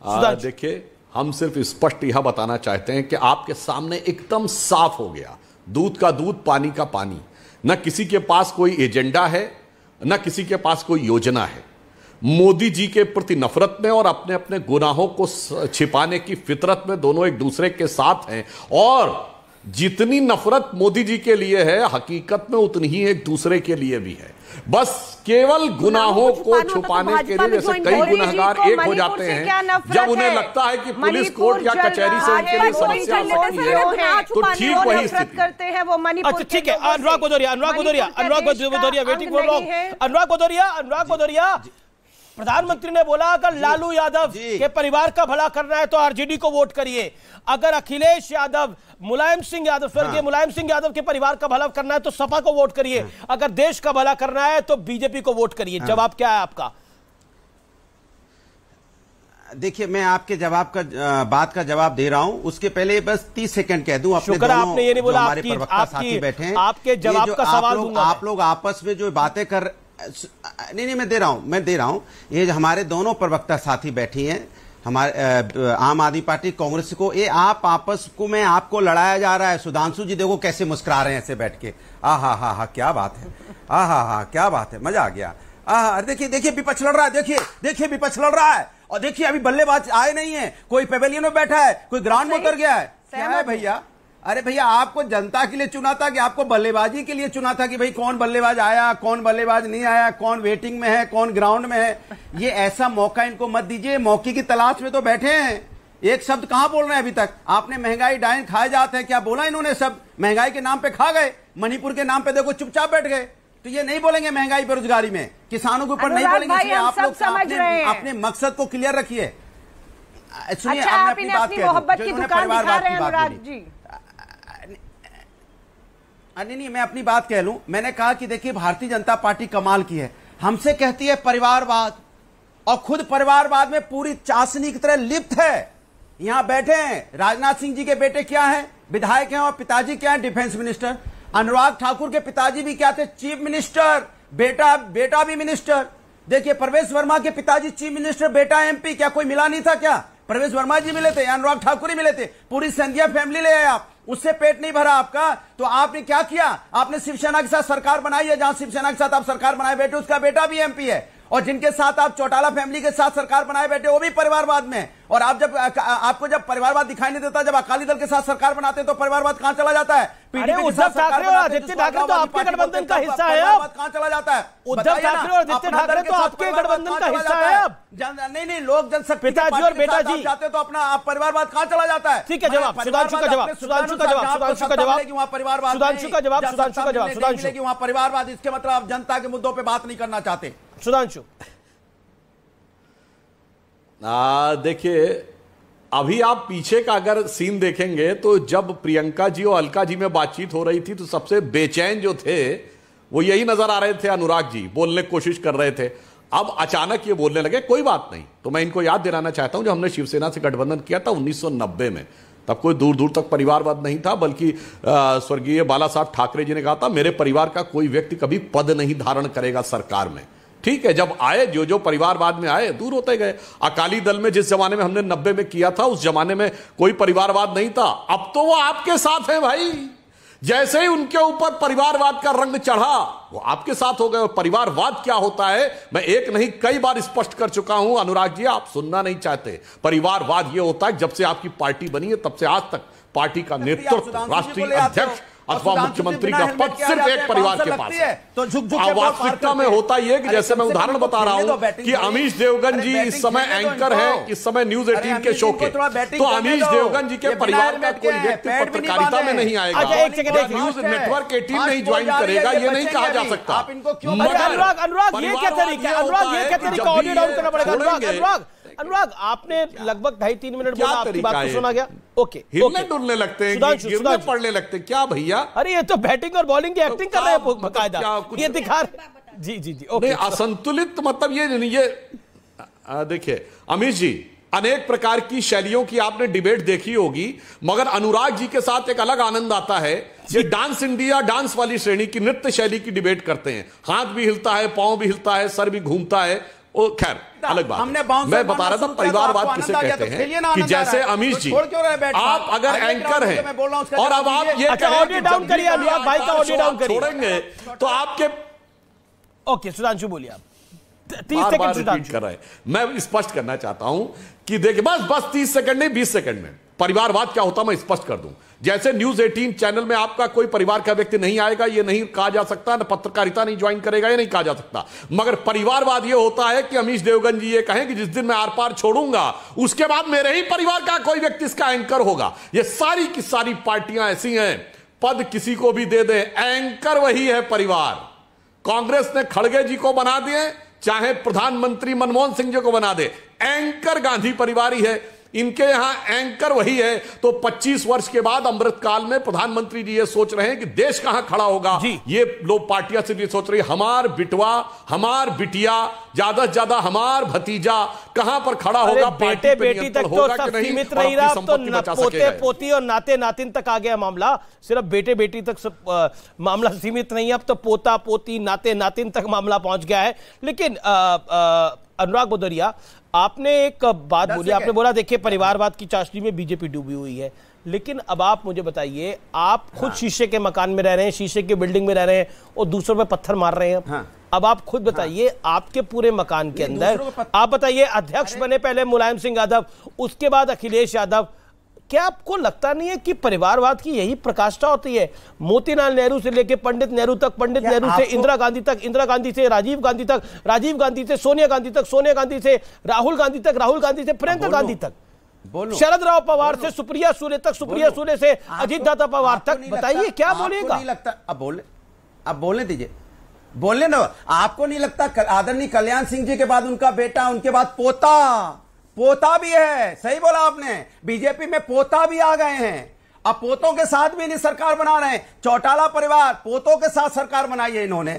देखिए, हम सिर्फ स्पष्ट यह बताना चाहते हैं कि आपके सामने एकदम साफ हो गया, दूध का दूध, पानी का पानी। न किसी के पास कोई एजेंडा है, न किसी के पास कोई योजना है। मोदी जी के प्रति नफरत में और अपने अपने गुनाहों को छिपाने की फितरत में दोनों एक दूसरे के साथ हैं। और जितनी नफरत मोदी जी के लिए है, हकीकत में उतनी ही एक दूसरे के लिए भी है। बस केवल गुनाहों को छुपाने के लिए जैसे कई गुनहगार एक हो जाते हैं, जब उन्हें लगता है कि पुलिस कोर्ट या कचहरी से उनके लिए समस्या आ सकती है, तो ठीक वही स्थिति करते हैं वो मणिपुर। ठीक है, अनुराग भदौरिया अनुराग भदौरिया, प्रधानमंत्री ने बोला अगर लालू यादव के परिवार का भला करना है तो आरजेडी को वोट करिए, अगर अखिलेश यादव, मुलायम सिंह यादव, स्वर्गीय मुलायम सिंह यादव के परिवार का भला करना है तो सपा को वोट करिए, अगर देश का भला करना है तो बीजेपी को वोट करिए। जवाब क्या है आपका? देखिए, मैं आपके जवाब का बात का जवाब दे रहा हूं, उसके पहले बस 30 सेकंड कह दूं। शुक्र आपने ये नहीं बोला, हमारे प्रवक्ता साथी बैठे हैं, आपके जवाब का सवाल दूंगा। आप लोग आपस में जो बातें कर, नहीं मैं दे रहा हूं। ये हमारे दोनों प्रवक्ता साथी बैठी हैं, हमारे आम आदमी पार्टी, कांग्रेस को, ये आप आपस को में आपको लड़ाया जा रहा है। सुधांशु जी देखो कैसे मुस्कुरा रहे हैं ऐसे बैठ के। हा क्या बात है, हा क्या बात है, मजा आ गया। देखिए विपक्ष लड़ रहा है, देखिए विपक्ष लड़ रहा है, और देखिए अभी बल्लेबाज आए नहीं है, कोई पेवेलियन में बैठा है, कोई ग्राउंड में उतर गया है। क्या है भैया? अरे भैया, आपको जनता के लिए चुना था कि आपको बल्लेबाजी के लिए चुना था कि भाई कौन बल्लेबाज आया, कौन बल्लेबाज नहीं आया, कौन वेटिंग में है, कौन ग्राउंड में है? ये ऐसा मौका इनको मत दीजिए, मौके की तलाश में तो बैठे हैं। एक शब्द कहां बोल रहे हैं अभी तक? आपने महंगाई डाइन खाए जाते हैं, क्या बोला इन्होंने? सब महंगाई के नाम पे खा गए, मणिपुर के नाम पे देखो चुपचाप बैठ गए। तो ये नहीं बोलेंगे महंगाई बेरोजगारी में, किसानों के ऊपर नहीं बोलेंगे। इसलिए आप लोग अपने मकसद को क्लियर रखिए। सुनिए, अपनी मोहब्बत की दुकान दिखा रहे हैं अनुराग जी। नहीं, मैं अपनी बात कह लूं। मैंने कहा कि देखिए, भारतीय जनता पार्टी कमाल की है, हमसे कहती है परिवारवाद, और खुद परिवारवाद में पूरी चाशनी की तरह लिप्त है। यहां बैठे हैं राजनाथ सिंह जी के बेटे क्या है, विधायक हैं, और पिताजी क्या है, डिफेंस मिनिस्टर। अनुराग ठाकुर के पिताजी भी क्या थे, चीफ मिनिस्टर, बेटा भी मिनिस्टर। देखिए, प्रवेश वर्मा के पिताजी चीफ मिनिस्टर, बेटा एमपी। क्या कोई मिला नहीं था क्या? प्रवेश वर्मा जी मिले थे, अनुराग ठाकुर ही मिले थे, पूरी सिंधिया फैमिली ले आए आप। उससे पेट नहीं भरा आपका, तो आपने क्या किया? आपने शिवसेना के साथ सरकार बनाई है, जहां शिवसेना के साथ आप सरकार बनाए बैठे, उसका बेटा भी एमपी है, और जिनके साथ आप चौटाला फैमिली के साथ सरकार बनाए बैठे वो भी परिवारवाद में। और आप आपको जब परिवारवाद दिखाई नहीं देता, जब अकाली दल के साथ सरकार बनाते हैं, तो परिवारवाद कहां चला जाता है? उद्धव ठाकरे और आदित्य ठाकरे तो आपके गठबंधन का हिस्सा है। कहां चला जाता है? उद्धव ठाकरे और आदित्य ठाकरे तो आपके गठबंधन का हिस्सा है। अब नहीं, लोग जनशक्ति पिताजी और बेटा जी जाते तो अपना परिवारवाद कहां चला जाता है? ठीक है, जवाब सुधांशु का जवाब, सुधांशु का जवाब, वहां परिवारवाद, सुधांशु का जवाब, वहां परिवारवाद। इसके मतलब आप जनता के मुद्दों पर बात नहीं करना चाहते। सुधांशु, देखिए, अभी आप पीछे का अगर सीन देखेंगे तो जब प्रियंका जी और अलका जी में बातचीत हो रही थी तो सबसे बेचैन जो थे वो यही नजर आ रहे थे। अनुराग जी बोलने की कोशिश कर रहे थे, अब अचानक ये बोलने लगे। कोई बात नहीं, तो मैं इनको याद दिलाना चाहता हूं, जब हमने शिवसेना से गठबंधन किया था 1990 में, तब कोई दूर दूर तक परिवारवाद नहीं था, बल्कि स्वर्गीय बाला साहब ठाकरे जी ने कहा था मेरे परिवार का कोई व्यक्ति कभी पद नहीं धारण करेगा सरकार में। ठीक है, जब आए जो परिवारवाद में आए दूर होते गए। अकाली दल में जिस जमाने में हमने 90 में किया था, उस जमाने में कोई परिवारवाद नहीं था। अब तो वो आपके साथ है भाई। जैसे ही उनके ऊपर परिवारवाद का रंग चढ़ा, वो आपके साथ हो गए। परिवारवाद क्या होता है मैं एक नहीं कई बार स्पष्ट कर चुका हूं। अनुराग जी, आप सुनना नहीं चाहते। परिवारवाद ये होता है, जब से आपकी पार्टी बनी है तब से आज तक पार्टी का नेतृत्व, राष्ट्रीय अध्यक्ष अथवा मुख्यमंत्री का पद सिर्फ एक परिवार के पास है। तो वास्तविकता में होता ही है कि जैसे मैं उदाहरण बता रहा हूं कि अमीश देवगन जी इस समय एंकर है, इस समय न्यूज 18 के शो के, तो अमीश देवगन जी के परिवार का कोई व्यक्ति पत्रकारिता में नहीं आएगा, न्यूज नेटवर्क 18 नहीं ज्वाइन करेगा, ये नहीं कहा जा सकता। अनुराग ये क्या तरीका है? अनुराग ये क्या तरीका? ऑडियो डाउन करना पड़ेगा। अनुराग, आपने लगभग 2.5-3 मिनट बोला, आपकी बात तो सुना गया। ओके, हिलने डुलने लगते हैं, गिरने पड़ने लगते हैं। क्या भैया? अरे ये तो बैटिंग और बॉलिंग की एक्टिंग कर रहे हैं बकायदा, ये दिखा रहे। जी ओके। असंतुलित मतलब ये देखिए अमीश जी, अनेक प्रकार की शैलियों की आपने डिबेट देखी होगी, मगर अनुराग जी के साथ एक अलग आनंद आता है। ये डांस इंडिया डांस वाली श्रेणी की नृत्य शैली की डिबेट करते हैं। हाथ भी हिलता है, पांव भी हिलता है, सर भी घूमता है, वो खैर अलग बात। मैं बता रहा था परिवारवाद किसे कहते हैं कि जैसे अमीश जी आप अगर एंकर हैं और अब आप ये ऑडियो डाउन करिए, अनुराग भाई का ऑडियो डाउन करिए, छोड़ेंगे तो आपके ओके सुधांशु बोलिए आप 30 बार सेकंड रिपीट कर रहे हैं। मैं स्पष्ट करना चाहता हूं कि देखिए बस 30 सेकंड नहीं 20 सेकंड में परिवारवाद क्या होता मैं स्पष्ट कर दूं। जैसे न्यूज 18 चैनल में आपका कोई परिवार का व्यक्ति नहीं आएगा ये नहीं कहा जा सकता, न पत्रकारिता नहीं ज्वाइन करेगा ये नहीं कहा जा सकता, मगर परिवारवाद ये होता है कि अमीश देवगन जी ये कहें कि जिस दिन मैं आर पार छोड़ूंगा उसके बाद मेरे ही परिवार का कोई व्यक्ति इसका एंकर होगा। ये सारी की सारी पार्टियां ऐसी हैं, पद किसी को भी दे दे एंकर वही है परिवार। कांग्रेस ने खड़गे जी को बना दिए, चाहे प्रधानमंत्री मनमोहन सिंह जी को बना दे, एंकर गांधी परिवार ही है, इनके यहां एंकर वही है। तो 25 वर्ष के बाद अमृतकाल में प्रधानमंत्री जी ये सोच रहे हैं कि देश कहां खड़ा होगा। ये लोग पार्टियां से भी सोच रही है हमार बिटवा हमार बिटिया ज्यादा से ज्यादा हमार भतीजा कहां पर खड़ा होगा, बेटे बेटी तक तो सब सीमित नहीं रहा, तो पोते पोती और नाते नातिन तक आ गया मामला। सिर्फ बेटे बेटी तक सब मामला सीमित नहीं है, अब तो पोता पोती नाते नातिन तक मामला पहुंच गया है। लेकिन अनुराग भदौरिया आपने एक बात बोली, आपने बोला देखिए परिवारवाद की चाशनी में बीजेपी डूबी हुई है, लेकिन अब आप मुझे बताइए आप खुद शीशे के मकान में रह रहे हैं, शीशे की बिल्डिंग में रह रहे हैं और दूसरों पे पत्थर मार रहे हैं। अब आप खुद बताइए आपके पूरे मकान के अंदर आप बताइए अध्यक्ष बने पहले मुलायम सिंह यादव, उसके बाद अखिलेश यादव। क्या आपको लगता नहीं है कि परिवारवाद की यही प्रकाष्ठा होती है? मोतीलाल नेहरू से लेकर पंडित नेहरू तक, पंडित नेहरू से इंदिरा गांधी तक, इंदिरा गांधी से राजीव गांधी तक, राजीव गांधी से सोनिया गांधी तक, सोनिया गांधी से राहुल गांधी तक, राहुल गांधी से प्रियंका गांधी तक, शरद राव पवार से सुप्रिया सुले तक, सुप्रिया सुले से अजीत दादा पवार तक। बताइए क्या बोलेगा? अब बोलने दीजिए, बोलने ना। आपको नहीं लगता आदरणीय कल्याण सिंह जी के बाद उनका बेटा, उनके बाद पोता भी है? सही बोला आपने, बीजेपी में पोता भी आ गए हैं। अब पोतों के साथ भी नहीं सरकार बना रहे हैं। चौटाला परिवार पोतों के साथ सरकार बनाई है इन्होंने।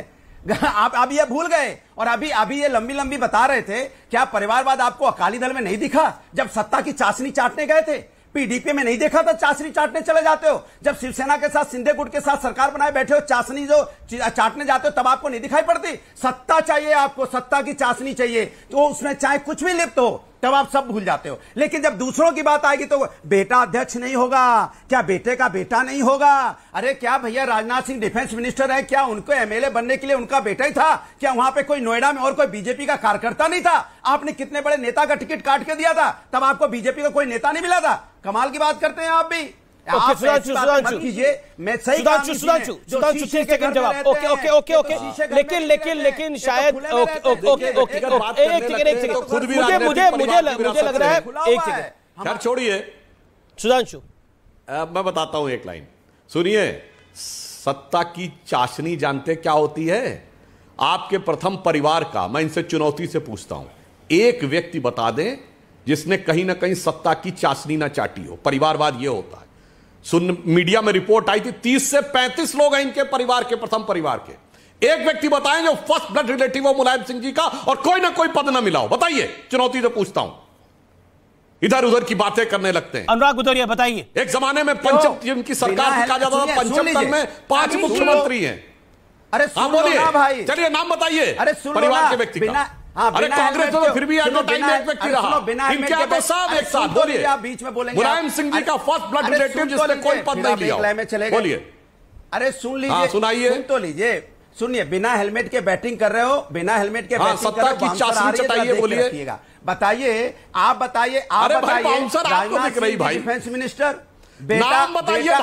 आप ये भूल गए। और अभी ये लंबी लंबी बता रहे थे, क्या परिवारवाद आपको अकाली दल में नहीं दिखा जब सत्ता की चाशनी चाटने गए थे? पीडीपी में नहीं देखा था चाशनी चाटने चले जाते हो? जब शिवसेना के साथ सिंधे गुट के साथ सरकार बनाए बैठे हो, चाशनी जो चाटने जाते हो तब आपको नहीं दिखाई पड़ती? सत्ता चाहिए आपको, सत्ता की चाशनी चाहिए, तो उसमें चाहे कुछ भी लिप्त हो तब आप सब भूल जाते हो। लेकिन जब दूसरों की बात आएगी तो बेटा अध्यक्ष नहीं होगा, क्या बेटे का बेटा नहीं होगा? अरे क्या भैया राजनाथ सिंह डिफेंस मिनिस्टर है, क्या उनको एमएलए बनने के लिए उनका बेटा ही था? क्या वहां पे कोई नोएडा में और कोई बीजेपी का कार्यकर्ता नहीं था? आपने कितने बड़े नेता का टिकट काट के दिया था, तब आपको बीजेपी का कोई नेता नहीं मिला था? कमाल की बात करते हैं आप भी। लेकिन शायद मुझे लग रहा है एक सेकंड छोड़िए सुधांशु, मैं बताता हूं एक लाइन सुनिए। सत्ता की चाशनी जानते क्या होती है? आपके प्रथम परिवार का, मैं इनसे चुनौती से पूछता हूं, एक व्यक्ति बता दें जिसने कहीं ना कहीं सत्ता की चाशनी ना चाटी हो। परिवारवाद यह होता है। मीडिया में रिपोर्ट आई थी 30 से 35 लोग हैं इनके परिवार के, प्रथम परिवार के। एक व्यक्ति बताएं जो फर्स्ट ब्लड रिलेटिव हो मुलायम सिंह जी का और कोई ना कोई पद ना मिला हो। बताइए, चुनौती से पूछता हूं। इधर उधर की बातें करने लगते हैं। अनुराग भदौरिया बताइए। एक जमाने में पंचम जिनकी सरकार कहा जाता था, पंचम दल में 5 मुख्यमंत्री हैं। अरे बोलिए, चलिए नाम बताइए परिवार के व्यक्ति का। अरे कांग्रेस तो फिर भी एक व्यक्ति रहा, इनके तो सब एक साथ। बोलिए, आप बीच में बोलेंगे। मुलायम सिंह जी का फर्स्ट ब्लड रिलेटिव जिसने कोई पद नहीं लिया। बोलिए। अरे सुन लीजिए, सुनाइए, सुन तो लीजिए। सुनिए, बिना हेलमेट के बैटिंग कर रहे हो, बिना हेलमेट के बैटिंग सत्ता की चाशनी चटाइए। बोलिए, बताइए, आप बताइए, आप बताइए। बाउंसर आपको दिख रही भाई, डिफेंस मिनिस्टर नाम बताइए।